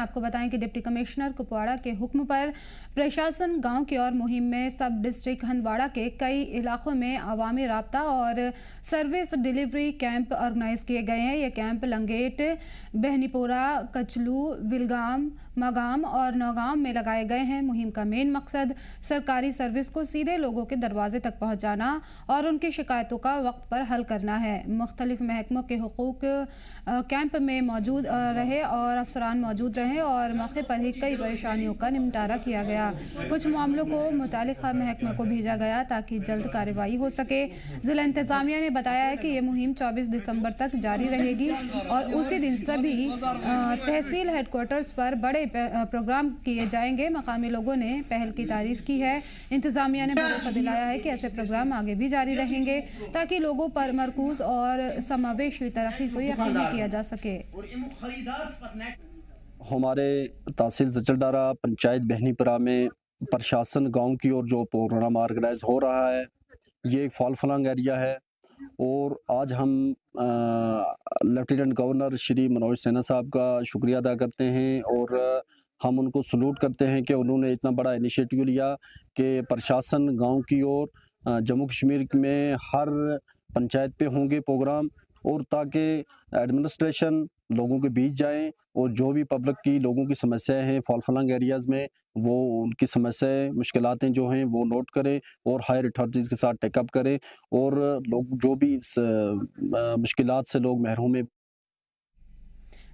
आपको बताएं कि डिप्टी कमिश्नर कुपवाड़ा के हुक्म पर प्रशासन गांव की ओर मुहिम में सब डिस्ट्रिक्ट हंदवाड़ा के कई इलाकों में अवामी राब्ता और सर्विस डिलीवरी कैंप ऑर्गेनाइज किए गए हैं। ये कैंप लंगेट, बहनीपुरा, कचलू, विलगाम, मगाम और नौगाम में लगाए गए हैं। मुहिम का मेन मकसद सरकारी सर्विस को सीधे लोगों के दरवाजे तक पहुंचाना और उनकी शिकायतों का वक्त पर हल करना है। मुख्तलिफ महकमों के हुकूक कैंप में मौजूद रहे और अफसरान मौजूद रहे और मौके पर ही कई परेशानियों का निपटारा किया गया। कुछ मामलों को मुतालिका महकमे को भेजा गया ताकि जल्द कार्रवाई हो सके। जिला इंतजामिया ने बताया है कि ये मुहिम 24 दिसंबर तक जारी रहेगी और उसी दिन सभी तहसील हेडक्वार्टर्स पर बड़े प्रोग्राम किए जाएंगे। मकामी लोगों ने पहल की तारीफ की है। इंतजामिया ने भरोसा दिलाया है कि ऐसे प्रोग्राम आगे भी जारी रहेंगे ताकि लोगों पर मरकूज और समावेशी तरक्की को यकीनी किया जा सके। हमारे तहसील जचलडारा पंचायत बहनीपुरा में प्रशासन गांव की ओर जो प्रोग्राम ऑर्गेनाइज हो रहा है, ये एक फॉल फलांग एरिया है और आज हम लेफ्टिनेंट गवर्नर श्री मनोज सिन्हा साहब का शुक्रिया अदा करते हैं और हम उनको सलूट करते हैं कि उन्होंने इतना बड़ा इनिशिएटिव लिया कि प्रशासन गांव की ओर जम्मू कश्मीर में हर पंचायत पे होंगे प्रोग्राम और ताकि एडमिनिस्ट्रेशन लोगों के बीच जाएं और जो भी पब्लिक की लोगों की समस्याएं हैं फॉल फलांग एरियाज़ में, वो उनकी समस्याएं मुश्किलातें जो हैं वो नोट करें और हायर अथॉरिटीज़ के साथ टेकअप करें और लोग जो भी इस मुश्किलात से लोग महरूम हैं।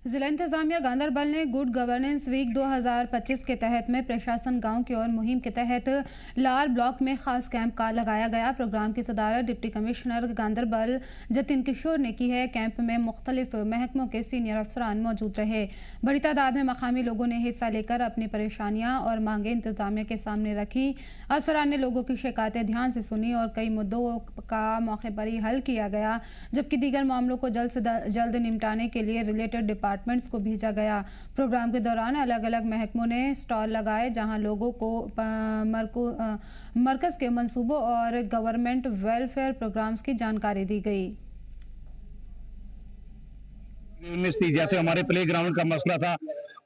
जिला इंतजामिया गांधरबल ने गुड गवर्नेंस वीक 2025 के तहत में प्रशासन गांव की ओर मुहिम के तहत लार ब्लॉक में खास कैंप का लगाया गया। प्रोग्राम की सदारत डिप्टी कमिश्नर गांधरबल जतिन किशोर ने की है। कैंप में मुख्तलिफ महकमों के सीनियर अफसरान मौजूद रहे। बड़ी तादाद में मकामी लोगों ने हिस्सा लेकर अपनी परेशानियाँ और मांगे इंतजामिया के सामने रखी। अफसरान ने लोगों की शिकायतें ध्यान से सुनी और कई मुद्दों का मौके पर ही हल किया गया, जबकि दीगर मामलों को जल्द से जल्द निपटाने के लिए रिलेटेड डिपार्टमेंट्स को भेजा गया। प्रोग्राम के दौरान अलग अलग महकमों ने स्टॉल लगाए जहां लोगों को मरकज के मंसूबों और गवर्नमेंट वेलफेयर प्रोग्राम्स की जानकारी दी गई। जैसे हमारे प्ले ग्राउंड का मसला था,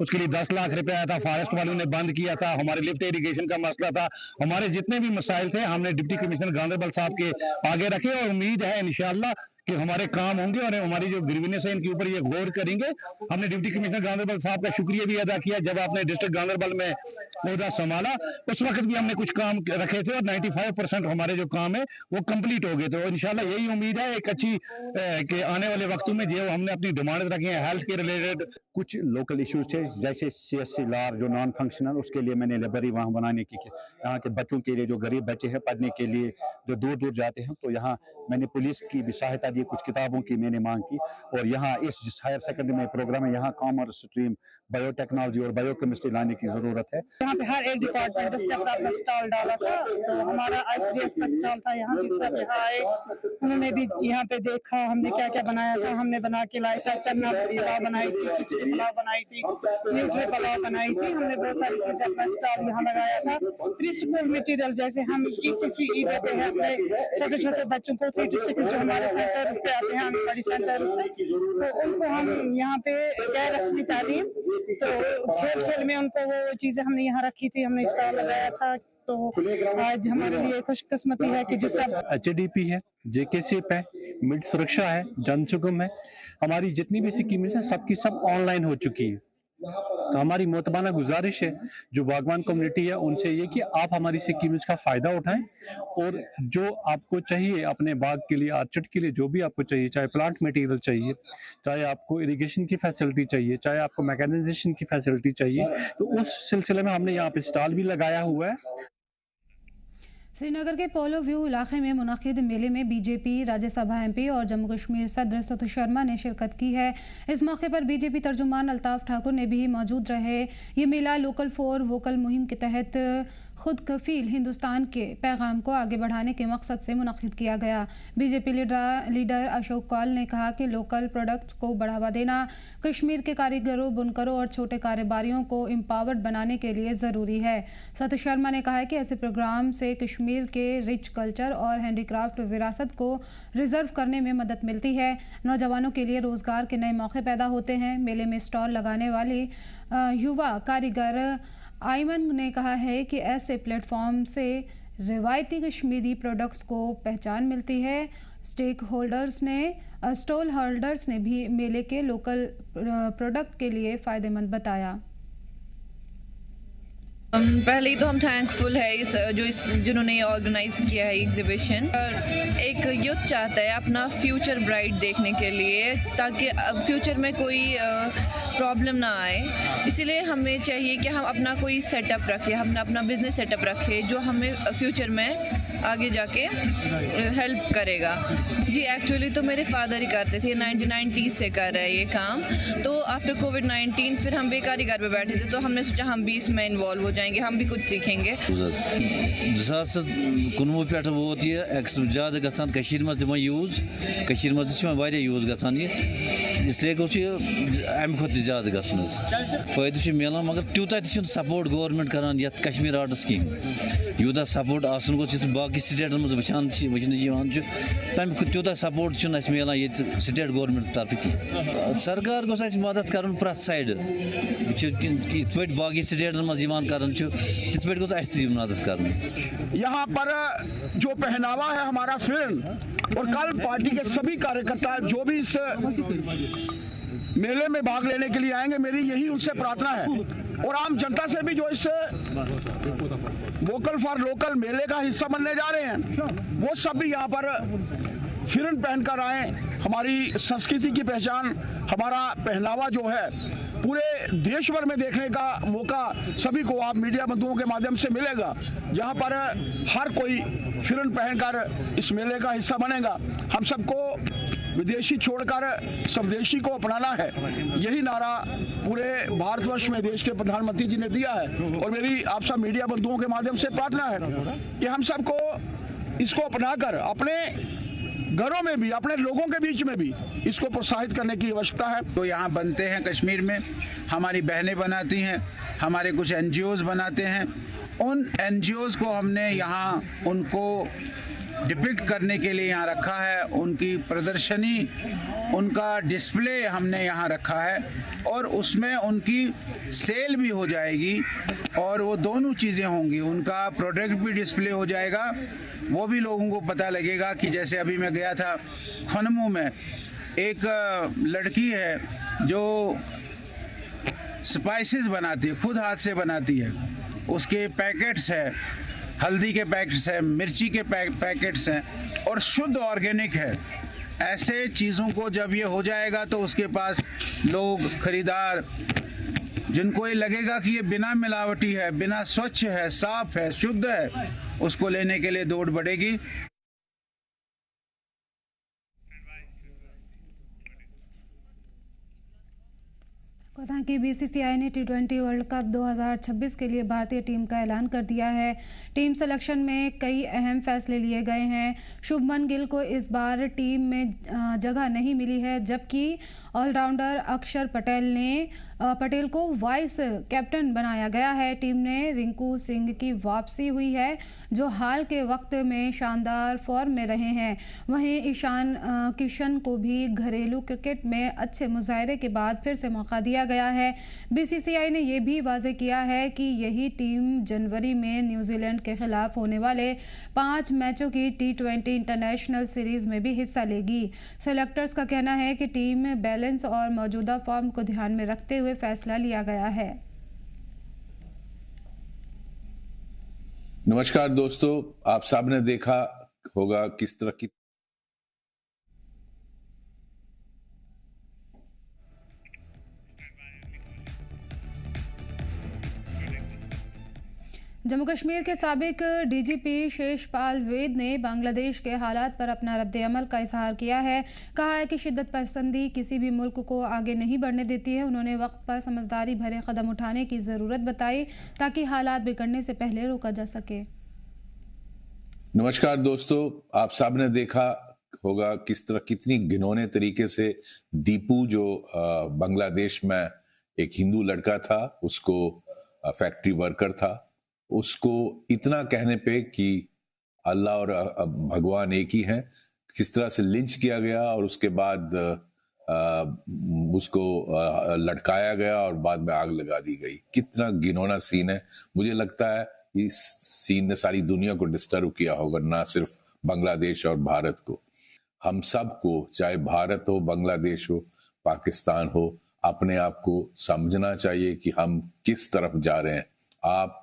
उसके लिए 10 लाख रुपए आया था, फॉरेस्ट वालों ने बंद किया था। हमारे लिफ्ट इरिगेशन का मसला था। हमारे जितने भी मसाइल थे हमने डिप्टी कमिश्नर गांधरबल साहब के आगे रखे और उम्मीद है इंशाअल्लाह कि हमारे काम होंगे और हमारी जो ग्रीवेंस है इनके ऊपर ये गौर करेंगे। हमने डिप्टी कमिश्नर गांधरबल साहब का शुक्रिया भी अदा किया। जब आपने डिस्ट्रिक्ट गांधरबल में ओहदा संभाला उस वक्त भी हमने कुछ काम रखे थे और 95% हमारे जो काम है वो कंप्लीट हो गए। तो इंशाल्लाह यही उम्मीद है एक अच्छी कि आने वाले वक्तों में जो हमने अपनी डिमांड रखी है हेल्थ के रिलेटेड। कुछ लोकल इश्यूज थे जैसे CSC लार जो नॉन फंक्शनल, उसके लिए मैंने लाइब्रेरी वहाँ बनाने की, यहाँ के बच्चों के लिए जो गरीब बच्चे हैं पढ़ने के लिए जो दूर दूर जाते हैं, तो यहाँ मैंने पुलिस की भी सहायता दी, कुछ किताबों की मैंने मांग की। और यहाँ इस हायर सेकेंडरी में प्रोग्राम है, यहाँ कॉमर्स स्ट्रीम, बायोटेक्नोलॉजी और बायोकेमिस्ट्री लाने की जरूरत है। यहाँ पे हर एक डिपार्टमेंट अपना स्टॉल डाला था, तो हमारा ICDS का स्टॉल था। यहाँ भी सब यहाँ आए, उन्होंने भी यहाँ पे देखा हमने क्या क्या बनाया था। हमने बना के लाया था, चना पुलाव बनाई थी, खिचड़ी पुलाव बनाई थी, न्यूट्री पुलाव बनाई थी। हमने बहुत सारी चीजें अपना स्टॉल यहाँ लगाया था। प्री स्कूल मटेरियल जैसे हम ECCE देते हैं अपने छोटे छोटे बच्चों को, 3 to 6 जो हमारे सेंटर्स पे आते हैं, आंगनबाड़ी सेंटर्स पे, तो उनको हम यहाँ पे गैर रस्मी तालीम, तो खेल खेल में उनको वो चीजें हमने यहाँ रखी थी, हमने स्टॉल लगाया था। तो आज हमारे लिए खुशकिस्मती है कि जो सब HADP है, JKCP है, मिड सुरक्षा है, जन सुगम है, हमारी जितनी भी स्कीमें हैं सबकी सब ऑनलाइन हो चुकी है। तो हमारी मोतबाना गुजारिश है जो बागवान कम्युनिटी है उनसे ये कि आप हमारी स्कीम्स का फ़ायदा उठाएं और जो आपको चाहिए अपने बाग के लिए, ऑर्चर्ड के लिए, जो भी आपको चाहिए, चाहे प्लांट मटेरियल चाहिए, चाहे आपको इरिगेशन की फैसिलिटी चाहिए, चाहे आपको मैकेनाइजेशन की फैसिलिटी चाहिए, तो उस सिलसिले में हमने यहाँ पे स्टॉल भी लगाया हुआ है। श्रीनगर के पोलो व्यू इलाके में मुनक़िद मेले में बीजेपी राज्यसभा MP और जम्मू कश्मीर सदर सतोष शर्मा ने शिरकत की है। इस मौके पर बीजेपी तर्जुमान अल्ताफ़ ठाकुर ने भी मौजूद रहे। ये मेला लोकल फॉर वोकल मुहिम के तहत खुद कफील हिंदुस्तान के पैगाम को आगे बढ़ाने के मकसद से मुनक़िद किया गया। बीजेपी लीडर अशोक कौल ने कहा कि लोकल प्रोडक्ट्स को बढ़ावा देना कश्मीर के कारीगरों, बुनकरों और छोटे कारोबारियों को एम्पावर्ड बनाने के लिए ज़रूरी है। सतोष शर्मा ने कहा कि ऐसे प्रोग्राम से कश्मीर के रिच कल्चर और हैंडीक्राफ्ट विरासत को रिजर्व करने में मदद मिलती है। नौजवानों के लिए रोज़गार के नए मौके पैदा होते हैं। मेले में स्टॉल लगाने वाली युवा कारीगर आयमन ने कहा है कि ऐसे प्लेटफॉर्म से रिवायती कश्मीरी प्रोडक्ट्स को पहचान मिलती है। स्टॉल होल्डर्स ने भी मेले के लोकल प्रोडक्ट के लिए फ़ायदेमंद बताया। पहले ही तो हम थैंकफुल है जिन्होंने ये ऑर्गेनाइज किया है एग्जीबिशन। एक यूथ चाहता है अपना फ्यूचर ब्राइट देखने के लिए, ताकि फ्यूचर में कोई प्रॉब्लम ना आए। इसीलिए हमें चाहिए कि हम अपना कोई सेटअप रखें, हम अपना बिजनेस सेटअप रखें जो हमें फ्यूचर में आगे जाके हेल्प करेगा। जी एक्चुअली तो मेरे फादर ही करते थे, 1990 से कर रहे हैं ये काम। तो आफ्टर कोविड-19 फिर हम बेकारी घर पे बैठे थे, तो हमने सोचा हम भी इसमें इन्वॉल्व हो जाएंगे, हम भी कुछ सीखेंगे। 2019 पे वोत ये ज़्यादा गसान मज यूज़ मज यूज़ गसान ये, इसलिए अम खुद ज़्यादा गसन फ़ायदे मिलान, मगर तूत सपोर्ट गवर्नमेंट करान ये कश्मीर आर्ट्स कहें। यूता सपोर्ट आसन गोस बाकी स्टेटन मज वचान तमें तूत सपोर्ट मिलान ये स्टेट गवर्नमेंट तरफ कहें। सरकार गोस मदद कर प्रत साइड इत पे बाकी स्टेटन मज कर तिथ पे गोस मदद कर। यहाँ पर जो पहनावा है हमारा फिल्म, और कल पार्टी के सभी कार्यकर्ता जो भी इस मेले में भाग लेने के लिए आएंगे, मेरी यही उनसे प्रार्थना है। और आम जनता से भी जो इस वोकल फॉर लोकल मेले का हिस्सा बनने जा रहे हैं, वो सब भी यहाँ पर फिरन पहनकर आए। हमारी संस्कृति की पहचान, हमारा पहनावा जो है पूरे देश भर में देखने का मौका सभी को आप मीडिया बंधुओं के माध्यम से मिलेगा, जहां पर हर कोई फिरन पहनकर इस मेले का हिस्सा बनेगा। हम सबको विदेशी छोड़कर स्वदेशी को अपनाना है, यही नारा पूरे भारतवर्ष में देश के प्रधानमंत्री जी ने दिया है। और मेरी आप सब मीडिया बंधुओं के माध्यम से प्रार्थना है कि हम सबको इसको अपनाकर अपने घरों में भी, अपने लोगों के बीच में भी इसको प्रोत्साहित करने की आवश्यकता है। तो यहाँ बनते हैं कश्मीर में, हमारी बहनें बनाती हैं, हमारे कुछ एनजीओज बनाते हैं। उन एनजीओज को हमने यहाँ उनको डिपिक्ट करने के लिए यहाँ रखा है, उनकी प्रदर्शनी, उनका डिस्प्ले हमने यहाँ रखा है, और उसमें उनकी सेल भी हो जाएगी और वो दोनों चीज़ें होंगी। उनका प्रोडक्ट भी डिस्प्ले हो जाएगा, वो भी लोगों को पता लगेगा कि जैसे अभी मैं गया था खनमू में, एक लड़की है जो स्पाइसेस बनाती है, खुद हाथ से बनाती है, उसके पैकेट्स है, हल्दी के पैकेट्स हैं, मिर्ची के पैकेट्स हैं, और शुद्ध ऑर्गेनिक है। ऐसे चीज़ों को जब ये हो जाएगा तो उसके पास लोग, खरीदार, जिनको ये लगेगा कि ये बिना मिलावटी है, बिना स्वच्छ है, साफ है, शुद्ध है, उसको लेने के लिए दौड़ बढ़ेगी। बता कि बीसीसीआई ने T20 वर्ल्ड कप 2026 के लिए भारतीय टीम का ऐलान कर दिया है। टीम सिलेक्शन में कई अहम फैसले लिए गए हैं। शुभमन गिल को इस बार टीम में जगह नहीं मिली है, जबकि ऑलराउंडर अक्षर पटेल को वाइस कैप्टन बनाया गया है। टीम में रिंकू सिंह की वापसी हुई है, जो हाल के वक्त में शानदार फॉर्म में रहे हैं। वहीं ईशान किशन को भी घरेलू क्रिकेट में अच्छे मुजाहरे के बाद फिर से मौका दिया गया है। बीसीसीआई ने यह भी वाज़ेह किया है कि यही टीम जनवरी में न्यूजीलैंड के खिलाफ होने वाले 5 मैचों की T20 इंटरनेशनल सीरीज में भी हिस्सा लेगी। सेलेक्टर्स का कहना है कि टीम में बैलेंस और मौजूदा फॉर्म को ध्यान में रखते हुए फैसला लिया गया है। नमस्कार दोस्तों, आप सब ने देखा होगा किस तरह की जम्मू कश्मीर के साबिक डीजीपी शेषपाल वेद ने बांग्लादेश के हालात पर अपना रद्द-ए-अमल का इजहार किया है। कहा है कि शिद्दत पसंदी किसी भी मुल्क को आगे नहीं बढ़ने देती है। उन्होंने वक्त पर समझदारी भरे कदम उठाने की ज़रूरत बताई ताकि हालात बिगड़ने से पहले रोका जा सके। नमस्कार दोस्तों, आप सब ने देखा होगा किस तरह कितनी घिनौने तरीके से दीपू, जो बांग्लादेश में एक हिंदू लड़का था, उसको फैक्ट्री वर्कर था, उसको इतना कहने पे कि अल्लाह और भगवान एक ही हैं, किस तरह से लिंच किया गया और उसके बाद उसको लटकाया गया और बाद में आग लगा दी गई। कितना घिनौना सीन है। मुझे लगता है इस सीन ने सारी दुनिया को डिस्टर्ब किया होगा, ना सिर्फ बांग्लादेश और भारत को। हम सबको, चाहे भारत हो, बांग्लादेश हो, पाकिस्तान हो, अपने आप को समझना चाहिए कि हम किस तरफ जा रहे हैं। आप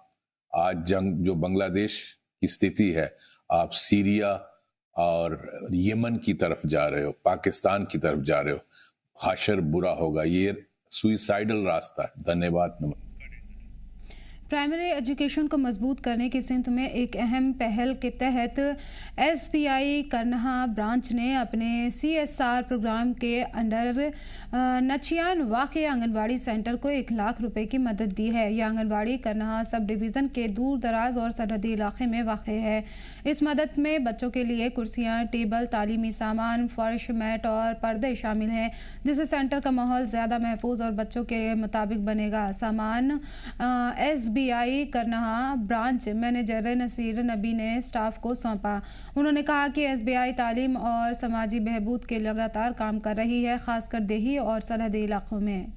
आज जंग जो बांग्लादेश की स्थिति है, आप सीरिया और यमन की तरफ जा रहे हो, पाकिस्तान की तरफ जा रहे हो। हाशर बुरा होगा, ये सुइसाइडल रास्ता है। धन्यवाद। नमस्कार। प्राइमरी एजुकेशन को मजबूत करने की सिमत में एक अहम पहल के तहत SBI करनहा ब्रांच ने अपने CSR प्रोग्राम के अंडर नचियान वाक़े आंगनवाड़ी सेंटर को 1 लाख रुपए की मदद दी है। यह आंगनवाड़ी करनहा सब डिवीज़न के दूर दराज और सरहदी इलाके में वाक़ है। इस मदद में बच्चों के लिए कुर्सियाँ, टेबल, तालीमी सामान, फर्श, मैट और पर्दे शामिल हैं, जिससे सेंटर का माहौल ज़्यादा महफूज और बच्चों के मुताबिक बनेगा। सामान SBI करनहा ब्रांच मैनेजर नसीर नबी ने स्टाफ को सौंपा। उन्होंने कहा कि SBI तालीम और समाजी बहबूद के लगातार काम कर रही है, खासकर देही और सरहदी इलाकों में।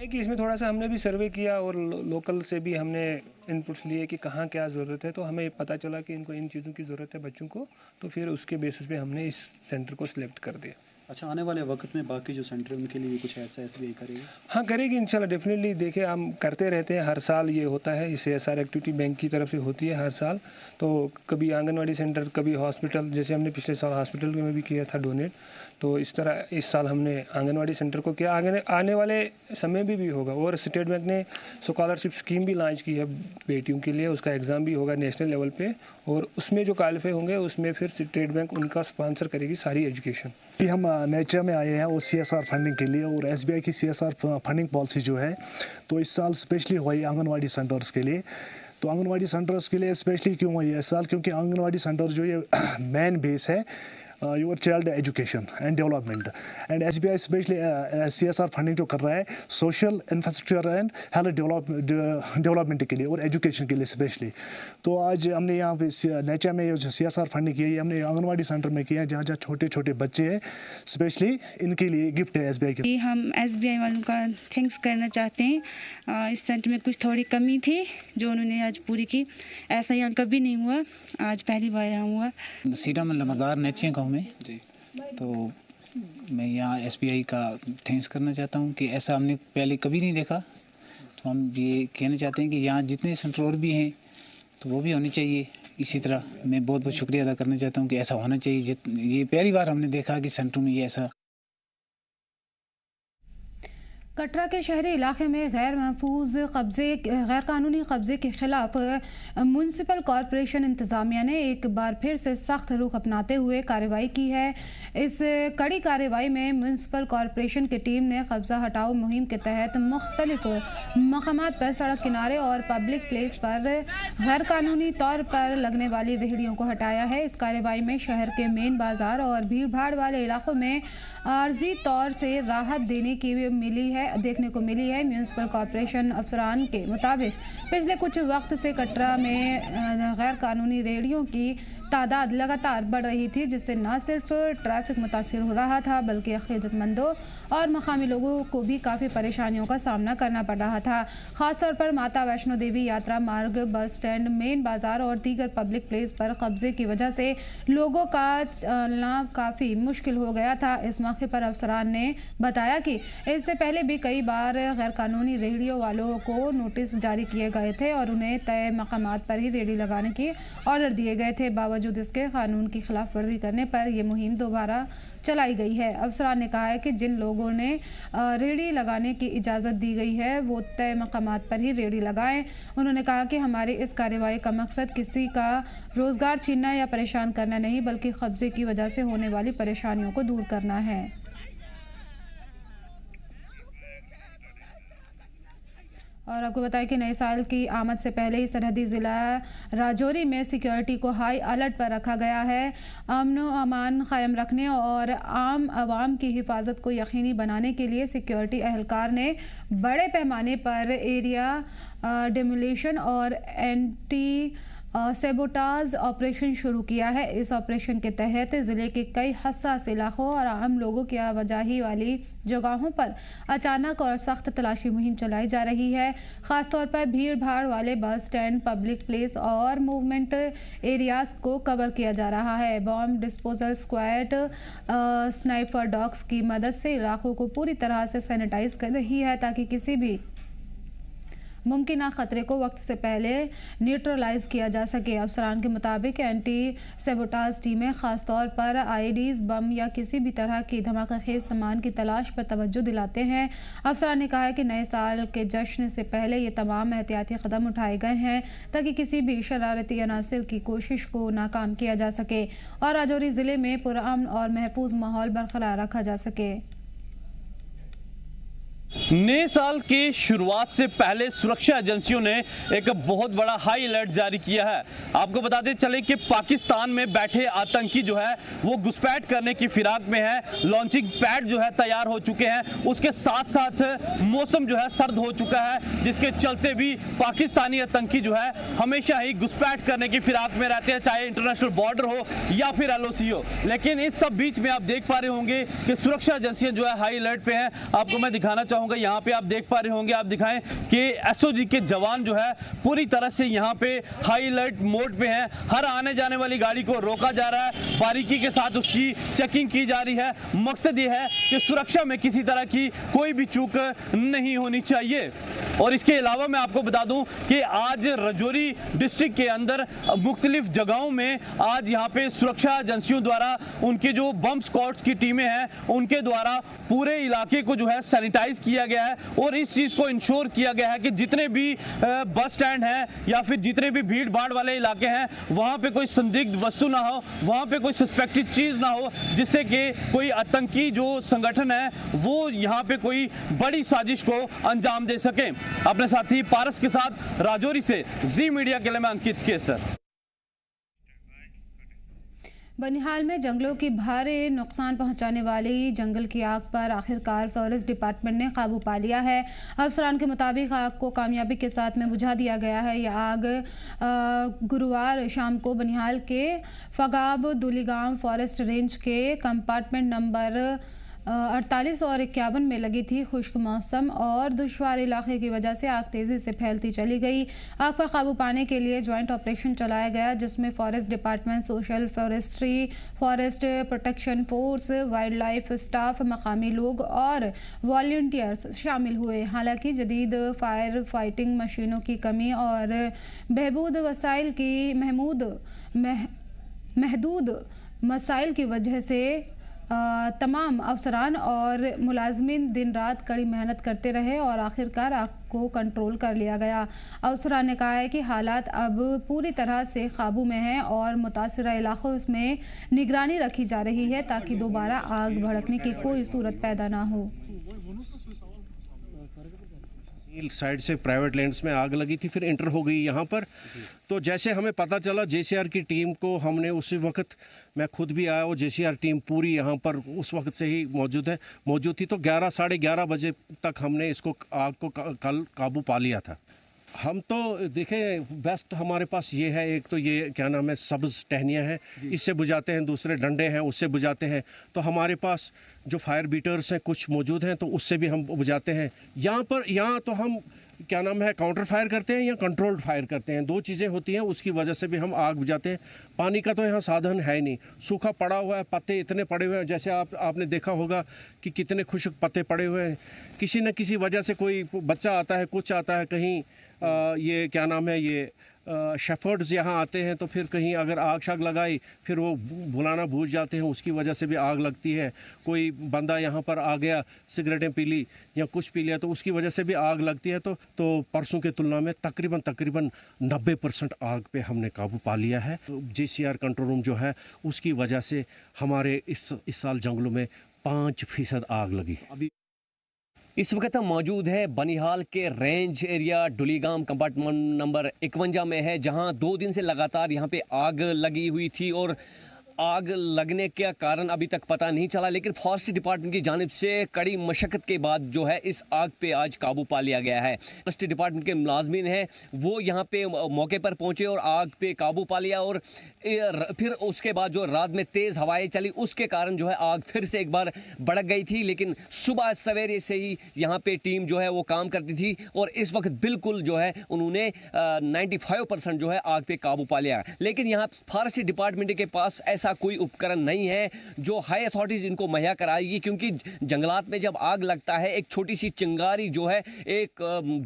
कि इसमें थोड़ा सा हमने भी सर्वे किया और लोकल से भी हमने इनपुट्स लिए कि कहाँ क्या ज़रूरत है, तो हमें पता चला कि इनको इन चीज़ों की ज़रूरत है बच्चों को, तो फिर उसके बेसिस पे हमने इस सेंटर को सिलेक्ट कर दिया। अच्छा, आने वाले वक्त में बाकी जो सेंटर है उनके लिए कुछ ऐसा SBI करेगी? हाँ, करेगी इंशाल्लाह, डेफिनेटली। देखिए, हम करते रहते हैं, हर साल ये होता है, इस CSR एक्टिविटी बैंक की तरफ से होती है हर साल। तो कभी आंगनवाड़ी सेंटर, कभी हॉस्पिटल, जैसे हमने पिछले साल हॉस्पिटल में भी किया था डोनेट, तो इस तरह इस साल हमने आंगनवाड़ी सेंटर को किया। आने वाले समय भी होगा। और स्टेट बैंक ने स्कॉलरशिप स्कीम भी लॉन्च की है बेटियों के लिए, उसका एग्ज़ाम भी होगा नेशनल लेवल पे, और उसमें जो क्वालिफाई होंगे उसमें फिर स्टेट बैंक उनका स्पॉन्सर करेगी सारी एजुकेशन। हम नेचर में आए हैं वो CSR फंडिंग के लिए, और SBI की CSR फंडिंग पॉलिसी जो है, तो इस साल स्पेशली हुई आंगनवाड़ी सेंटर्स के लिए। तो आंगनवाड़ी सेंटर्स के लिए स्पेशली क्यों हुई है इस साल? क्योंकि आंगनवाड़ी सेंटर जो ये मेन बेस है your child education and development, and SBI specially CSR funding जो कर रहा है social infrastructure and health development के लिए और एजुकेशन के लिए स्पेशली। तो आज हमने यहाँ पे नेचर में जो CSR फंडिंग की है, ये हमने आंगनवाड़ी सेंटर में किया है, जहाँ जहाँ छोटे छोटे बच्चे हैं, स्पेशली इनके लिए गिफ्ट है SBI के। हम SBI वालों का थैंक्स करना चाहते हैं। इस सेंटर में कुछ थोड़ी कमी थी जो उन्होंने आज पूरी की। ऐसा यहाँ कभी नहीं हुआ, आज पहली बार यहाँ हुआ। सीधा मदार नेचिया गाँव में जी, तो मैं यहाँ SBI का थैंक्स करना चाहता हूँ कि ऐसा हमने पहले कभी नहीं देखा। तो हम ये कहना चाहते हैं कि यहाँ जितने सेंटर और भी हैं तो वो भी होने चाहिए इसी तरह। मैं बहुत बहुत शुक्रिया अदा करना चाहता हूँ कि ऐसा होना चाहिए। ये पहली बार हमने देखा कि सेंटर में ये ऐसा। कटरा के शहरी इलाके में गैर कानूनी कब्जे के खिलाफ म्यूनसिपल कॉरपोरेशन इंतज़ामिया ने एक बार फिर से सख्त रुख अपनाते हुए कार्रवाई की है। इस कड़ी कार्रवाई में म्यूनसिपल कॉरपोरेशन की टीम ने कब्ज़ा हटाओ मुहिम के तहत मुख्तलिफ मकामात पर सड़क किनारे और पब्लिक प्लेस पर गैर कानूनी तौर पर लगने वाली रेहड़ियों को हटाया है। इस कार्रवाई में शहर के मेन बाज़ार और भीड़ भाड़ वाले इलाकों में आर्जी तौर से राहत देखने को मिली है। म्यूनसिपल कॉरपोरेशन अफसरान के मुताबिक पिछले कुछ वक्त से कटरा में गैर कानूनी रेहड़ियों की तादाद लगातार बढ़ रही थी, जिससे न सिर्फ ट्रैफिक मुतासिर हो रहा था बल्कि अक़ीदतमंदों और मकामी लोगों को भी काफ़ी परेशानियों का सामना करना पड़ रहा था। ख़ासतौर पर माता वैष्णो देवी यात्रा मार्ग, बस स्टैंड, मेन बाज़ार और दीगर पब्लिक प्लेस पर कब्जे की वजह से लोगों का चलना काफ़ी मुश्किल हो गया था। इस मौके पर अफसरान ने बताया कि इससे पहले भी कई बार गैर कानूनी रेहड़ियों वालों को नोटिस जारी किए गए थे और उन्हें तय मकामात पर ही रेहड़ी लगाने के ऑर्डर दिए गए थे। बावजूद इसके कानून की खिलाफ वर्जी करने पर यह मुहिम दोबारा चलाई गई है। अफसरान ने कहा है कि जिन लोगों ने रेहड़ी लगाने की इजाज़त दी गई है वो तय मकामात पर ही रेहड़ी लगाएं। उन्होंने कहा कि हमारी इस कार्रवाई का मकसद किसी का रोज़गार छीनना या परेशान करना नहीं बल्कि कब्जे की वजह से होने वाली परेशानियों को दूर करना है। और आपको बताएं कि नए साल की आमद से पहले ही सरहदी ज़िला राजौरी में सिक्योरिटी को हाई अलर्ट पर रखा गया है। अमन व अमान कायम रखने और आम आवाम की हिफाजत को यकीनी बनाने के लिए सिक्योरिटी एहलकार ने बड़े पैमाने पर एरिया डेमोलिशन और एंटी सेबोटाज ऑपरेशन शुरू किया है। इस ऑपरेशन के तहत ज़िले के कई हसास इलाकों और आम लोगों की आवाजाही वाली जगहों पर अचानक और सख्त तलाशी मुहिम चलाई जा रही है। ख़ासतौर पर भीड़ भाड़ वाले बस स्टैंड, पब्लिक प्लेस और मूवमेंट एरियाज़ को कवर किया जा रहा है। Bomb disposal squad sniper dogs की मदद से इलाकों को पूरी तरह से सैनिटाइज कर रही है ताकि किसी भी मुमकिन खतरे को वक्त से पहले न्यूट्रलाइज किया जा सके। अफसरान के मुताबिक एंटी सेबोटाज टीमें ख़ासतौर पर आईडीज़, बम या किसी भी तरह की धमाकाखेज सामान की तलाश पर तवज्जो दिलाते हैं। अफसरान ने कहा है कि नए साल के जश्न से पहले ये तमाम एहतियाती कदम उठाए गए हैं ताकि किसी भी शरारती अनासिर की कोशिश को नाकाम किया जा सके और राजौरी ज़िले में पुरअमन और महफूज माहौल बरकरार रखा जा सके। नए साल की शुरुआत से पहले सुरक्षा एजेंसियों ने एक बहुत बड़ा हाई अलर्ट जारी किया है। आपको बताते चले कि पाकिस्तान में बैठे आतंकी जो है वो घुसपैठ करने की फिराक में है। लॉन्चिंग पैड जो है तैयार हो चुके हैं। उसके साथ साथ मौसम जो है सर्द हो चुका है, जिसके चलते भी पाकिस्तानी आतंकी जो है हमेशा ही घुसपैठ करने की फिराक में रहते हैं, चाहे इंटरनेशनल बॉर्डर हो या फिर LOC हो। लेकिन इस सब बीच में आप देख पा रहे होंगे कि सुरक्षा एजेंसियां जो है हाई अलर्ट पे हैं। आपको मैं दिखाना चाहूँगा, यहाँ पे आप देख पा रहे होंगे, आप दिखाएं कि SOG के जवान जो है पूरी तरह से यहाँ पे हाई अलर्ट मोड पे हैं। हर आने जाने वाली गाड़ी को रोका जा रहा है, बारीकी के साथ उसकी चेकिंग की जा रही है। मकसद ये है कि सुरक्षा में किसी तरह की कोई भी चूक नहीं होनी चाहिए। और इसके अलावा मैं आपको बता दूं कि आज राजौरी डिस्ट्रिक्ट के अंदर मुख्तलिफ जगहों में आज यहाँ पे सुरक्षा एजेंसियों द्वारा उनके जो बम स्क्वाड्स की टीमें हैं उनके द्वारा पूरे इलाके को जो है सैनिटाइज किया गया है और इस चीज़ को इंश्योर किया गया है कि जितने भी बस स्टैंड हैं या फिर जितने भी भीड़ भाड़ वाले इलाके हैं वहाँ पे कोई संदिग्ध वस्तु ना हो, वहाँ पे कोई सस्पेक्टेड चीज़ ना हो जिससे कि कोई आतंकी जो संगठन है वो यहाँ पे कोई बड़ी साजिश को अंजाम दे सके। अपने साथी पारस के साथ राजौरी से जी मीडिया के लिए मैं अंकित केसर। बनिहाल में जंगलों की भारी नुकसान पहुंचाने वाली जंगल की आग पर आखिरकार फॉरेस्ट डिपार्टमेंट ने काबू पा लिया है। अफसरान के मुताबिक आग को कामयाबी के साथ में बुझा दिया गया है। यह आग गुरुवार शाम को बनिहाल के फगाब दुलीगाम फॉरेस्ट रेंज के कंपार्टमेंट नंबर 48 और 51 में लगी थी। खुश्क मौसम और दुश्वार इलाके की वजह से आग तेज़ी से फैलती चली गई। आग पर काबू पाने के लिए ज्वाइंट ऑपरेशन चलाया गया जिसमें forest department, social forestry, forest protection force, wild life staff, मकामी लोग और वॉलंटियर्स शामिल हुए। हालांकि जदीद फायर फाइटिंग मशीनों की कमी और बहबूद वसाइल की महदूद मसाइल की वजह से तमाम अफसरान और मुलाजमीन दिन रात कड़ी मेहनत करते रहे और आखिरकार आग को कंट्रोल कर लिया गया। अफसरान ने कहा है कि हालात अब पूरी तरह से काबू में हैं और मुतासरा इलाकों में निगरानी रखी जा रही है ताकि दोबारा आग भड़कने की कोई सूरत पैदा ना हो। साइड से प्राइवेट लैंड्स में आग लगी थी, फिर इंटर हो गई यहाँ पर। तो जैसे हमें पता चला JCR की टीम को हमने उसी वक्त, मैं खुद भी आया और JCR टीम पूरी यहाँ पर उस वक्त से ही मौजूद थी। तो 11 साढ़े 11 बजे तक हमने इसको आग को कल काबू पा लिया था। हम तो देखें बेस्ट हमारे पास ये है, एक तो ये क्या नाम है सब्ज़ टहनियाँ हैं, इससे बुझाते हैं, दूसरे डंडे हैं उससे बुझाते हैं। तो हमारे पास जो फायर बीटर्स हैं कुछ मौजूद हैं तो उससे भी हम बुझाते हैं। यहाँ तो हम क्या नाम है काउंटर फायर करते हैं या कंट्रोल्ड फायर करते हैं, दो चीज़ें होती हैं, उसकी वजह से भी हम आग बुझाते हैं। पानी का तो यहाँ साधन है नहीं, सूखा पड़ा हुआ है, पत्ते इतने पड़े हुए हैं, जैसे आपने देखा होगा कि कितने खुश्क पत्ते पड़े हुए हैं। किसी न किसी वजह से कोई बच्चा आता है, कुछ आता है, कहीं ये क्या नाम है ये शेफर्ड्स यहाँ आते हैं तो फिर कहीं अगर आग शाग लगाई फिर वो बुलाना भूल जाते हैं, उसकी वजह से भी आग लगती है। कोई बंदा यहाँ पर आ गया, सिगरेटें पी ली या कुछ पी लिया तो उसकी वजह से भी आग लगती है। तो परसों की तुलना में तकरीबन 90% आग पे हमने काबू पा लिया है। JCR कंट्रोल रूम जो है उसकी वजह से हमारे इस साल जंगलों में 5% आग लगी। अभी इस वक्त हम मौजूद है बनिहाल के रेंज एरिया डुलीगाम कंपार्टमेंट नंबर 51 में है, जहां 2 दिन से लगातार यहां पे आग लगी हुई थी और आग लगने का कारण अभी तक पता नहीं चला, लेकिन फॉरेस्ट डिपार्टमेंट की जानिब से कड़ी मशक्कत के बाद जो है इस आग पे आज काबू पा लिया गया है। फॉरेस्ट डिपार्टमेंट के मुलाजमीन हैं वो यहाँ पे मौके पर पहुंचे और आग पे काबू पा लिया, और फिर उसके बाद जो रात में तेज़ हवाएं चली उसके कारण जो है आग फिर से एक बार भड़क गई थी। लेकिन सुबह सवेरे से ही यहाँ पे टीम जो है वो काम करती थी और इस वक्त बिल्कुल जो है उन्होंने 95% जो है आग पे काबू पा लिया। लेकिन यहाँ फॉरेस्ट डिपार्टमेंट के पास ऐसा कोई उपकरण नहीं है जो हाई अथॉरिटीज इनको मुहैया कराएगी, क्योंकि जंगलात में जब आग लगता है एक छोटी सी चिंगारी जो है एक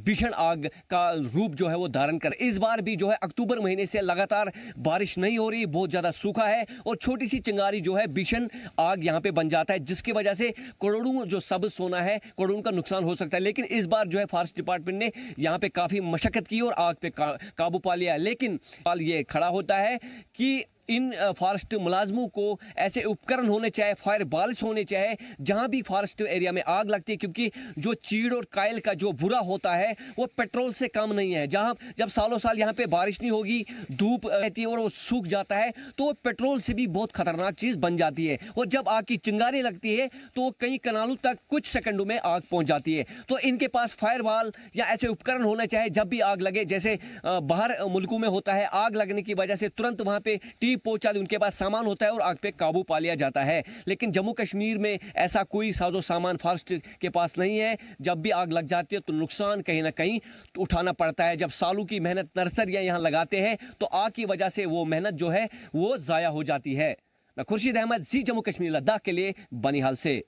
भीषण आग का रूप जो है वो धारण कर। इस बार भी जो है अक्टूबर महीने से लगातार बारिश नहीं हो रही, बहुत ज़्यादा सूखा है और छोटी सी चिंगारी जो है भीषण आग यहाँ पे बन जाता है, जिसकी वजह से करोड़ों जो सब सोना है करोड़ों का नुकसान हो सकता है। लेकिन इस बार जो है फॉरेस्ट डिपार्टमेंट ने यहाँ पे काफ़ी मशक्कत की और आग पे काबू पा लिया। लेकिन सवाल ये खड़ा होता है कि इन फॉरेस्ट मुलाजमों को ऐसे उपकरण होने चाहिए, फायर बाल्स होने चाहिए जहां भी फॉरेस्ट एरिया में आग लगती है, क्योंकि जो चीड़ और कायल का जो बुरा होता है वो पेट्रोल से कम नहीं है। जहां जब सालों साल यहाँ पे बारिश नहीं होगी, धूप रहती है और वो सूख जाता है, तो वो पेट्रोल से भी बहुत खतरनाक चीज़ बन जाती है। और जब आग की चिंगारी लगती है तो कई कनालों तक कुछ सेकंडों में आग पहुँच जाती है। तो इनके पास फायर बाल या ऐसे उपकरण होने चाहिए जब भी आग लगे, जैसे बाहर मुल्कों में होता है आग लगने की वजह से तुरंत वहाँ पे टीम पहुंचा, उनके पास सामान होता है और आग पे काबू पा लिया जाता है। लेकिन जम्मू कश्मीर में ऐसा कोई साजो सामान फॉरेस्ट के पास नहीं है। जब भी आग लग जाती है तो नुकसान कहीं ना कहीं उठाना पड़ता है। जब सालों की मेहनत नर्सरियां यहाँ लगाते हैं तो आग की वजह से वो मेहनत जो है वो जाया हो जाती है। मैं खुर्शीद अहमद, जी जम्मू कश्मीर लद्दाख के लिए बनिहाल से।